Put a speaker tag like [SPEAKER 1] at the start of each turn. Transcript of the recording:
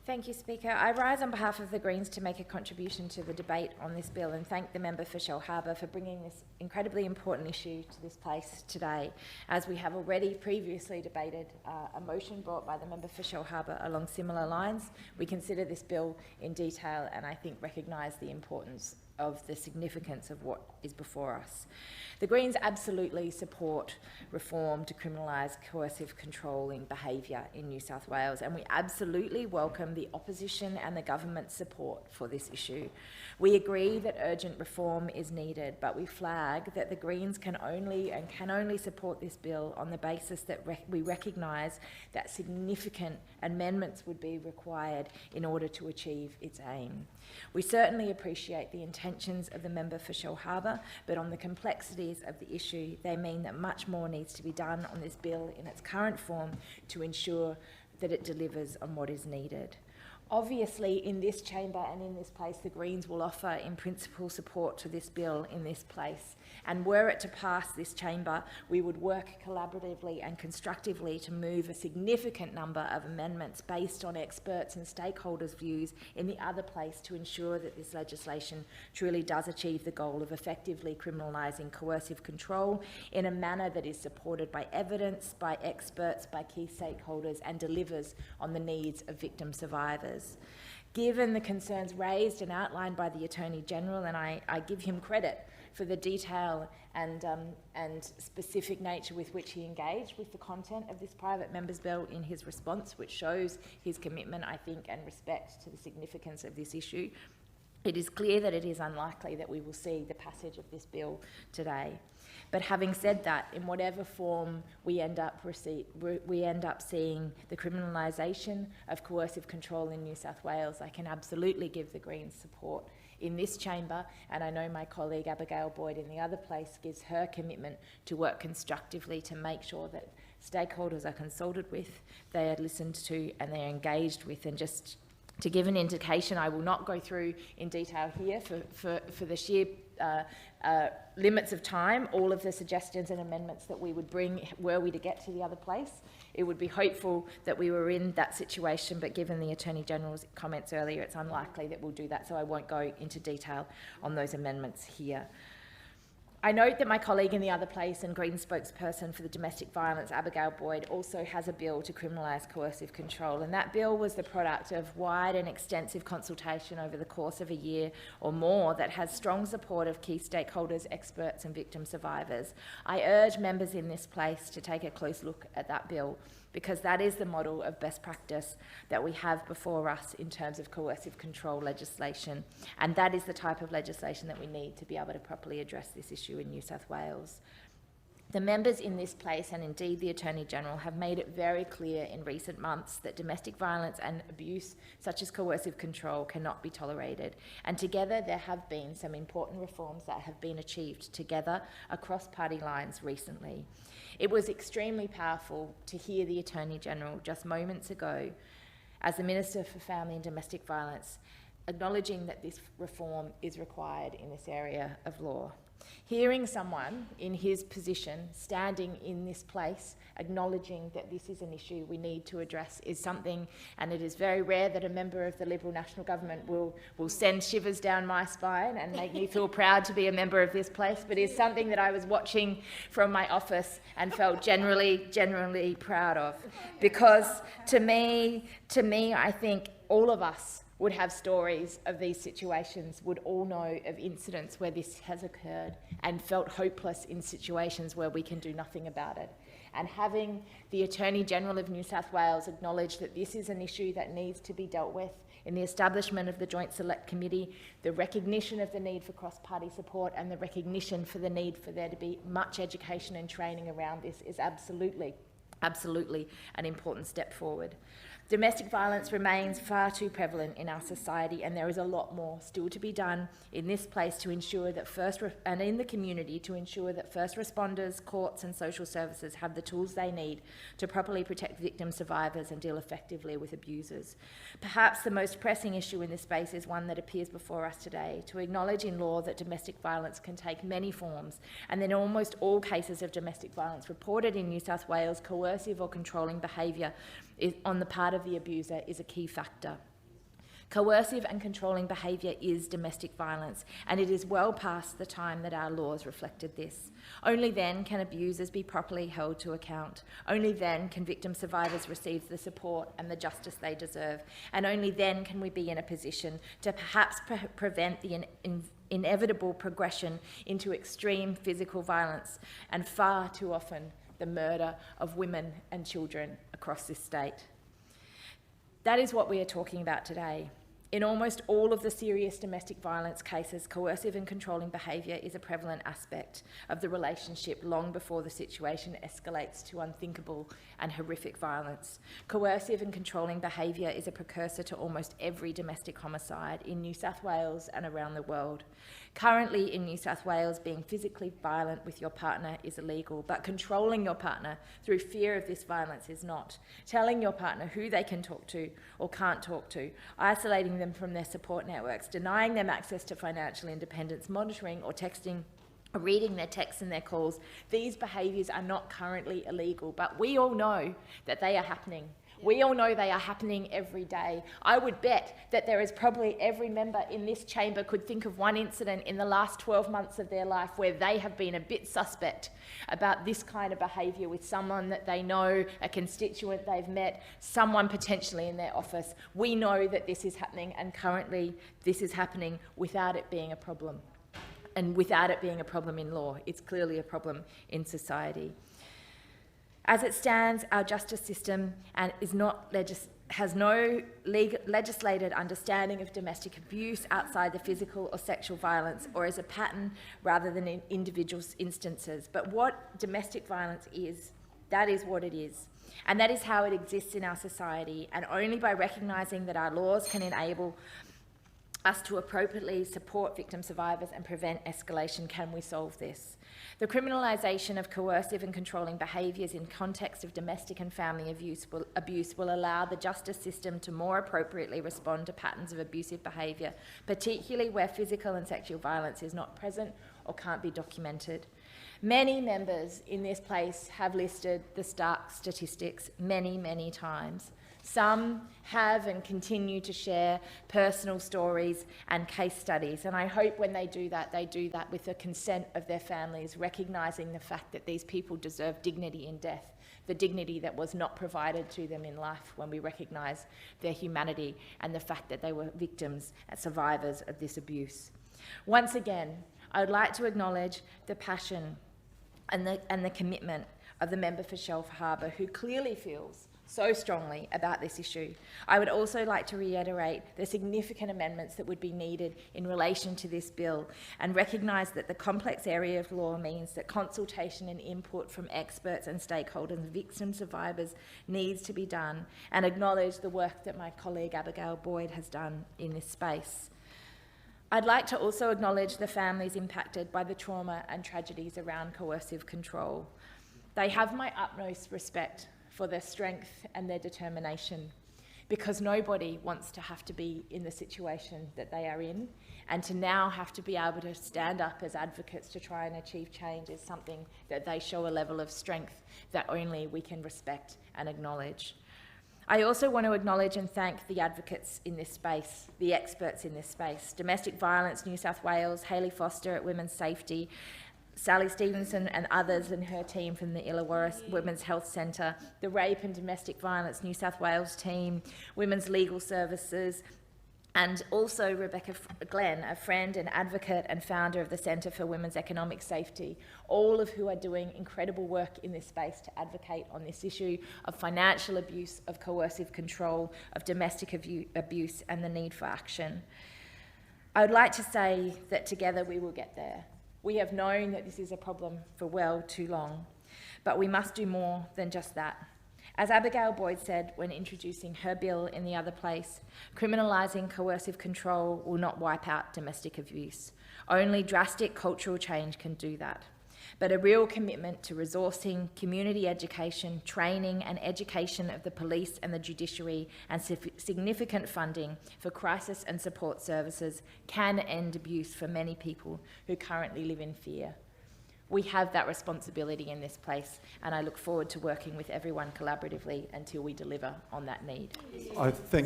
[SPEAKER 1] Thank you, Speaker. I rise on behalf of the Greens to make a contribution to the debate on this bill and thank the member for Shellharbour for bringing this incredibly important issue to this place today. As we have already previously debated a motion brought by the member for Shellharbour along similar lines, we consider this bill in detail and I think recognise the importance of the significance of what is before us. The Greens absolutely support reform to criminalise coercive controlling behaviour in New South Wales, and we absolutely welcome the opposition and the government's support for this issue. We agree that urgent reform is needed, but we flag that the Greens can only support this bill on the basis that we recognise that significant amendments would be required in order to achieve its aim. We certainly appreciate the intentions of the member for Shellharbour, but on the complexities of the issue, they mean that much more needs to be done on this bill in its current form to ensure that it delivers on what is needed. Obviously, in this chamber and in this place, the Greens will offer in principle support to this bill in this place. And were it to pass this chamber, we would work collaboratively and constructively to move a significant number of amendments based on experts and stakeholders' views in the other place to ensure that this legislation truly does achieve the goal of effectively criminalising coercive control in a manner that is supported by evidence, by experts, by key stakeholders, and delivers on the needs of victim survivors. Given the concerns raised and outlined by the Attorney-General, and I give him credit for the detail and specific nature with which he engaged with the content of this private member's bill in his response, which shows his commitment, I think, and respect to the significance of this issue, it is clear that it is unlikely that we will see the passage of this bill today. But having said that, in whatever form we end up seeing the criminalisation of coercive control in New South Wales, I can absolutely give the Greens support in this chamber, and I know my colleague Abigail Boyd in the other place gives her commitment to work constructively to make sure that stakeholders are consulted with, they are listened to, and they are engaged with. And just to give an indication, I will not go through in detail here for the sheer limits of time all of the suggestions and amendments that we would bring were we to get to the other place. It would be hopeful that we were in that situation, but given the Attorney-General's comments earlier, it's unlikely that we'll do that, so I won't go into detail on those amendments here. I note that my colleague in the other place and Green spokesperson for the domestic violence, Abigail Boyd, also has a bill to criminalise coercive control, and that bill was the product of wide and extensive consultation over the course of a year or more that has strong support of key stakeholders, experts and victim survivors. I urge members in this place to take a close look at that bill, because that is the model of best practice that we have before us in terms of coercive control legislation, and that is the type of legislation that we need to be able to properly address this issue in New South Wales. The members in this place, and indeed the Attorney-General, have made it very clear in recent months that domestic violence and abuse such as coercive control cannot be tolerated, and together there have been some important reforms that have been achieved together across party lines recently. It was extremely powerful to hear the Attorney-General just moments ago, as the Minister for Family and Domestic Violence, acknowledging that this reform is required in this area of law. Hearing someone in his position standing in this place acknowledging that this is an issue we need to address is something, and it is very rare that a member of the Liberal National Government will send shivers down my spine and make me feel proud to be a member of this place, but is something that I was watching from my office and felt generally proud of. Because to me, I think all of us would have stories of these situations, would all know of incidents where this has occurred and felt hopeless in situations where we can do nothing about it. And having the Attorney-General of New South Wales acknowledge that this is an issue that needs to be dealt with in the establishment of the Joint Select Committee, the recognition of the need for cross-party support and the recognition for the need for there to be much education and training around this is absolutely an important step forward. Domestic violence remains far too prevalent in our society, and there is a lot more still to be done in this place to ensure that and in the community to ensure that first responders, courts and social services have the tools they need to properly protect victim survivors and deal effectively with abusers. Perhaps the most pressing issue in this space is one that appears before us today, to acknowledge in law that domestic violence can take many forms, and in almost all cases of domestic violence reported in New South Wales, coercive or controlling behaviour on the part of the abuser is a key factor. Coercive and controlling behaviour is domestic violence, and it is well past the time that our laws reflected this. Only then can abusers be properly held to account. Only then can victim survivors receive the support and the justice they deserve. And only then can we be in a position to perhaps prevent the inevitable progression into extreme physical violence and far too often the murder of women and children across this state. That is what we are talking about today. In almost all of the serious domestic violence cases, coercive and controlling behaviour is a prevalent aspect of the relationship long before the situation escalates to unthinkable and horrific violence. Coercive and controlling behaviour is a precursor to almost every domestic homicide in New South Wales and around the world. Currently in New South Wales, being physically violent with your partner is illegal, but controlling your partner through fear of this violence is not. Telling your partner who they can talk to or can't talk to, isolating them from their support networks, denying them access to financial independence, monitoring or texting, or reading their texts and their calls. These behaviours are not currently illegal, but we all know that they are happening. We all know they are happening every day. I would bet that there is probably every member in this chamber could think of one incident in the last 12 months of their life where they have been a bit suspect about this kind of behaviour with someone that they know, a constituent they've met, someone potentially in their office. We know that this is happening, and currently this is happening without it being a problem. And without it being a problem in law, it's clearly a problem in society. As it stands, our justice system has no legislated understanding of domestic abuse outside the physical or sexual violence, or as a pattern rather than in individual instances. But what domestic violence is, that is what it is. And that is how it exists in our society. And only by recognising that our laws can enable us to appropriately support victim survivors and prevent escalation can we solve this. The criminalisation of coercive and controlling behaviours in context of domestic and family abuse will allow the justice system to more appropriately respond to patterns of abusive behaviour, particularly where physical and sexual violence is not present or can't be documented. Many members in this place have listed the stark statistics many, many times. Some have and continue to share personal stories and case studies, and I hope when they do that with the consent of their families, recognising the fact that these people deserve dignity in death, the dignity that was not provided to them in life when we recognise their humanity and the fact that they were victims and survivors of this abuse. Once again, I would like to acknowledge the passion and the commitment of the member for Shelf Harbour, who clearly feels so strongly about this issue. I would also like to reiterate the significant amendments that would be needed in relation to this bill, and recognise that the complex area of law means that consultation and input from experts and stakeholders and victim survivors needs to be done, and acknowledge the work that my colleague Abigail Boyd has done in this space. I'd like to also acknowledge the families impacted by the trauma and tragedies around coercive control. They have my utmost respect for their strength and their determination, because nobody wants to have to be in the situation that they are in, and to now have to be able to stand up as advocates to try and achieve change is something that they show a level of strength that only we can respect and acknowledge. I also want to acknowledge and thank the advocates in this space, the experts in this space, Domestic Violence New South Wales, Hayley Foster at Women's Safety, Sally Stevenson and others and her team from the Illawarra Women's Health Centre, the Rape and Domestic Violence New South Wales team, Women's Legal Services, and also Rebecca Glenn, a friend and advocate and founder of the Centre for Women's Economic Safety, all of who are doing incredible work in this space to advocate on this issue of financial abuse, of coercive control, of domestic abuse, and the need for action. I would like to say that together we will get there. We have known that this is a problem for well too long, but we must do more than just that. As Abigail Boyd said when introducing her bill in the other place, criminalising coercive control will not wipe out domestic abuse. Only drastic cultural change can do that. But a real commitment to resourcing, community education, training and education of the police and the judiciary, and significant funding for crisis and support services can end abuse for many people who currently live in fear. We have that responsibility in this place, and I look forward to working with everyone collaboratively until we deliver on that need.
[SPEAKER 2] I think